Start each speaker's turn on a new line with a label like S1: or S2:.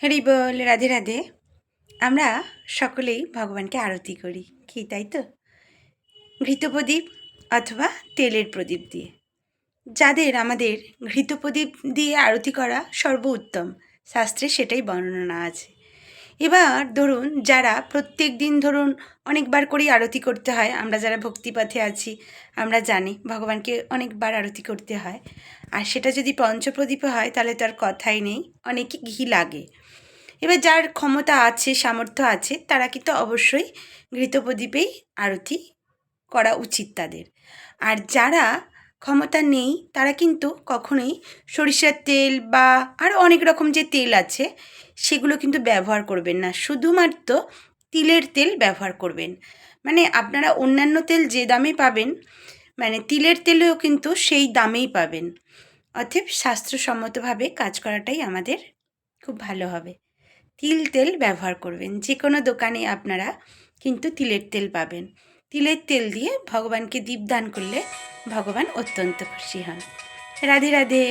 S1: হরি বল, রাধে রাধে। আমরা সকলেই ভগবানকে আরতি করি, কি তাই তো? ঘৃত প্রদীপ অথবা তেলের প্রদীপ দিয়ে। আমাদের ঘৃত প্রদীপ দিয়ে আরতি করা সর্বোত্তম, শাস্ত্রে সেটাই বর্ণনা আছে। এবার ধরুন, যারা প্রত্যেক দিন অনেকবার করেই আরতি করতে হয়, আমরা যারা ভক্তিপথে আছি আমরা জানি ভগবানকে অনেকবার আরতি করতে হয়। আর সেটা যদি পঞ্চপ্রদীপে হয় তাহলে তো আর কথাই নেই, অনেকে ঘি লাগে। এবার যার ক্ষমতা আছে, সামর্থ্য আছে, তারা কিন্তু অবশ্যই ঘৃতপ্রদীপেই আরতি করা উচিত তাদের। আর যারা ক্ষমতা নেই তারা কিন্তু কখনোই সরিষার তেল বা আরও অনেক রকম যে তেল আছে সেগুলো কিন্তু ব্যবহার করবেন না, শুধুমাত্র তিলের তেল ব্যবহার করবেন। মানে আপনারা অন্যান্য তেল যে দামে পাবেন, মানে তিলের তেলেও কিন্তু সেই দামেই পাবেন। অতএব শাস্ত্রসম্মতভাবে কাজ করাটাই আমাদের খুব ভালো হবে। তেল ব্যবহার করবেন, যে কোনো দোকানে আপনারা কিন্তু তিলের তেল পাবেন। তিলের তেল দিয়ে ভগবানকে দীপদান করলে ভগবান অত্যন্ত খুশি হন। রাধে রাধে।